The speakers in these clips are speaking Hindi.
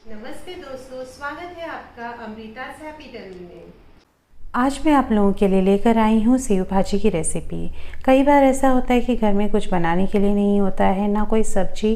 नमस्ते दोस्तों, स्वागत है आपका अमृता's हैप्पी टमी में। आज मैं आप लोगों के लिए लेकर आई हूँ सेव भाजी की रेसिपी। कई बार ऐसा होता है कि घर में कुछ बनाने के लिए नहीं होता है, ना कोई सब्जी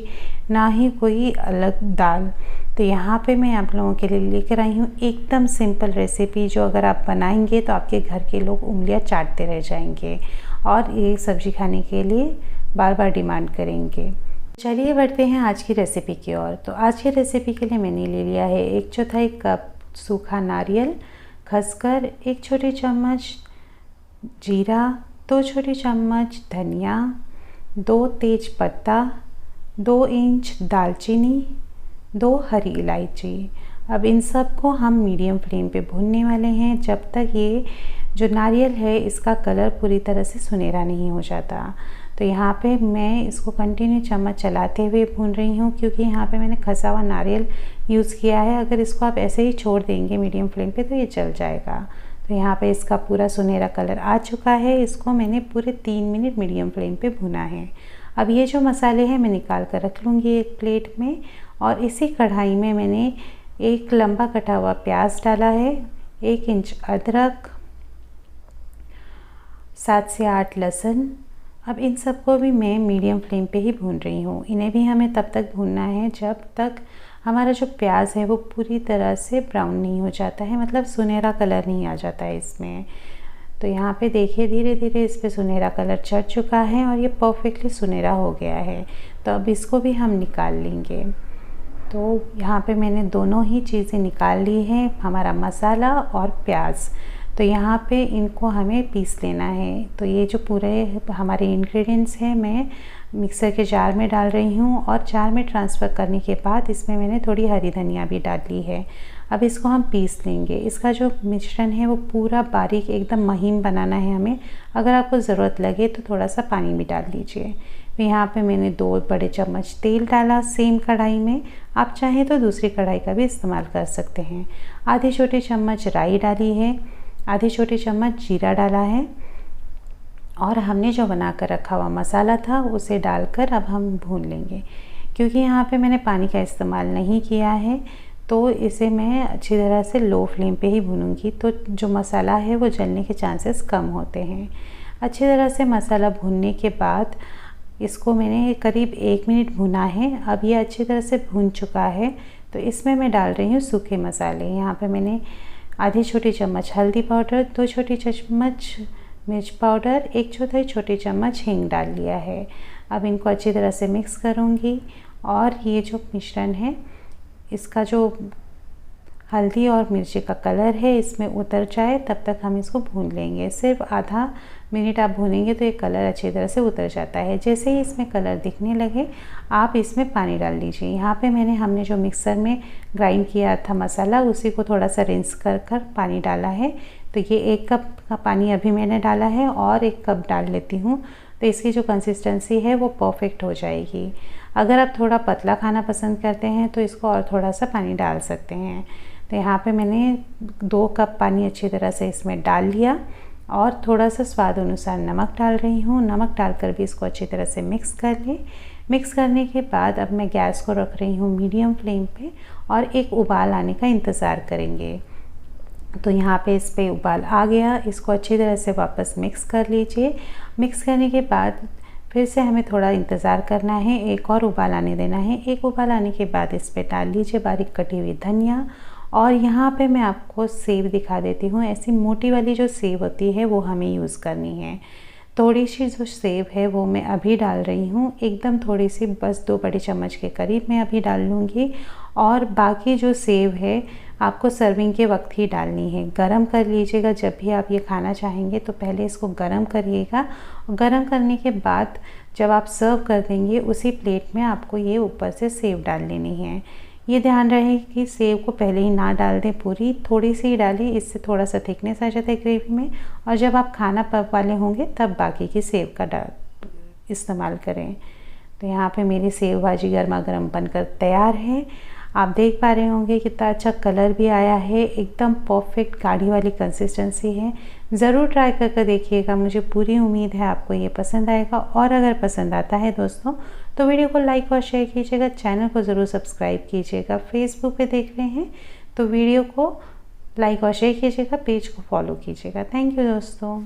ना ही कोई अलग दाल। तो यहाँ पे मैं आप लोगों के लिए लेकर आई हूँ एकदम सिंपल रेसिपी, जो अगर आप बनाएंगे तो आपके घर के लोग उंगलियाँ चाटते रह जाएंगे और ये सब्जी खाने के लिए बार बार डिमांड करेंगे। चलिए बढ़ते हैं आज की रेसिपी की ओर। तो आज की रेसिपी के लिए मैंने ले लिया है 1/4 कप सूखा नारियल, खसखस, 1 छोटी चम्मच जीरा, 2 छोटी चम्मच धनिया, 2 तेज पत्ता, 2 इंच दालचीनी, 2 हरी इलायची। अब इन सब को हम मीडियम फ्लेम पे भूनने वाले हैं जब तक ये जो नारियल है इसका कलर पूरी तरह से सुनहरा नहीं हो जाता। तो यहाँ पे मैं इसको कंटिन्यू चम्मच चलाते हुए भून रही हूँ, क्योंकि यहाँ पे मैंने खसा हुआ नारियल यूज़ किया है। अगर इसको आप ऐसे ही छोड़ देंगे मीडियम फ्लेम पे तो ये जल जाएगा। तो यहाँ पे इसका पूरा सुनहरा कलर आ चुका है। इसको मैंने पूरे 3 मिनट मीडियम फ्लेम पे भुना है। अब ये जो मसाले हैं मैं निकाल कर रख लूँगी एक प्लेट में, और इसी कढ़ाई में मैंने एक लंबा कटा हुआ प्याज डाला है, 1 इंच अदरक, 7 से 8 लहसुन। अब इन सबको भी मैं मीडियम फ्लेम पे ही भून रही हूँ। इन्हें भी हमें तब तक भूनना है जब तक हमारा जो प्याज है वो पूरी तरह से ब्राउन नहीं हो जाता है, मतलब सुनहरा कलर नहीं आ जाता है इसमें। तो यहाँ पे देखिए धीरे धीरे इस पे सुनहरा कलर चढ़ चुका है और ये परफेक्टली सुनहरा हो गया है। तो अब इसको भी हम निकाल लेंगे। तो यहाँ पे मैंने दोनों ही चीज़ें निकाल ली हैं, हमारा मसाला और प्याज। तो यहाँ पे इनको हमें पीस लेना है। तो ये जो पूरे हमारे इंग्रेडिएंट्स हैं मैं मिक्सर के जार में डाल रही हूँ, और जार में ट्रांसफ़र करने के बाद इसमें मैंने थोड़ी हरी धनिया भी डाल ली है। अब इसको हम पीस लेंगे। इसका जो मिश्रण है वो पूरा बारीक एकदम महीन बनाना है हमें। अगर आपको ज़रूरत लगे तो थोड़ा सा पानी भी डाल लीजिए। यहाँ पे मैंने 2 बड़े चम्मच तेल डाला सेम कढ़ाई में। आप चाहें तो दूसरी कढ़ाई का भी इस्तेमाल कर सकते हैं। आधी छोटी चम्मच राई डाली है, आधी छोटी चम्मच जीरा डाला है, और हमने जो बना कर रखा हुआ मसाला था उसे डालकर अब हम भून लेंगे। क्योंकि यहाँ पे मैंने पानी का इस्तेमाल नहीं किया है तो इसे मैं अच्छी तरह से लो फ्लेम पे ही भूनूंगी, तो जो मसाला है वो जलने के चांसेस कम होते हैं। अच्छी तरह से मसाला भूनने के बाद इसको मैंने करीब 1 मिनट भुना है। अब ये अच्छी तरह से भून चुका है, तो इसमें मैं डाल रही हूँ सूखे मसाले। यहाँ पे मैंने आधी छोटी चम्मच हल्दी पाउडर, 2 छोटी चम्मच मिर्च पाउडर, 1/4 छोटी चम्मच हींग डाल लिया है। अब इनको अच्छी तरह से मिक्स करूँगी, और ये जो मिश्रण है इसका जो हल्दी और मिर्ची का कलर है इसमें उतर जाए तब तक हम इसको भून लेंगे। सिर्फ आधा मिनट आप भूनेंगे तो ये कलर अच्छी तरह से उतर जाता है। जैसे ही इसमें कलर दिखने लगे आप इसमें पानी डाल दीजिए। यहाँ पे हमने जो मिक्सर में ग्राइंड किया था मसाला उसी को थोड़ा सा रिंस कर पानी डाला है। तो ये 1 कप का पानी अभी मैंने डाला है, और 1 कप डाल लेती हूँ। तो इसकी जो कंसिस्टेंसी है वो परफेक्ट हो जाएगी। अगर आप थोड़ा पतला खाना पसंद करते हैं तो इसको और थोड़ा सा पानी डाल सकते हैं। तो यहाँ पे मैंने 2 कप पानी अच्छी तरह से इसमें डाल लिया, और थोड़ा सा स्वाद अनुसार नमक डाल रही हूँ। नमक डालकर भी इसको अच्छी तरह से मिक्स कर लें। मिक्स करने के बाद अब मैं गैस को रख रही हूँ मीडियम फ्लेम पे, और एक उबाल आने का इंतज़ार करेंगे। तो यहाँ पे इस पे उबाल आ गया। इसको अच्छी तरह से वापस मिक्स कर लीजिए। मिक्स करने के बाद फिर से हमें थोड़ा इंतज़ार करना है, एक और उबाल आने देना है। एक उबाल आने के बाद इस पे डाल लीजिए बारीक कटी हुई धनिया, और यहाँ पे मैं आपको सेव दिखा देती हूँ। ऐसी मोटी वाली जो सेव होती है वो हमें यूज़ करनी है। थोड़ी सी जो सेव है वो मैं अभी डाल रही हूँ, एकदम थोड़ी सी, बस 2 बड़े चम्मच के करीब मैं अभी डाल लूँगी। और बाकी जो सेव है आपको सर्विंग के वक्त ही डालनी है। गरम कर लीजिएगा। जब भी आप ये खाना चाहेंगे तो पहले इसको गरम करिएगा, और गरम करने के बाद जब आप सर्व कर देंगे उसी प्लेट में आपको ये ऊपर से सेव डाल लेनी है। ये ध्यान रहे कि सेव को पहले ही ना डाल दें पूरी, थोड़ी सी ही डालें, इससे थोड़ा सा थिकनेस आ जाता है ग्रेवी में। और जब आप खाना पक वाले होंगे तब बाकी की सेव का इस्तेमाल करें। तो यहाँ पे मेरी सेव भाजी गर्मा गर्म बनकर तैयार है। आप देख पा रहे होंगे कितना अच्छा कलर भी आया है, एकदम परफेक्ट गाढ़ी वाली कंसिस्टेंसी है। ज़रूर ट्राई करके देखिएगा, मुझे पूरी उम्मीद है आपको ये पसंद आएगा। और अगर पसंद आता है दोस्तों तो वीडियो को लाइक और शेयर कीजिएगा, चैनल को ज़रूर सब्सक्राइब कीजिएगा। फेसबुक पे देख रहे हैं तो वीडियो को लाइक और शेयर कीजिएगा, पेज को फॉलो कीजिएगा। थैंक यू दोस्तों।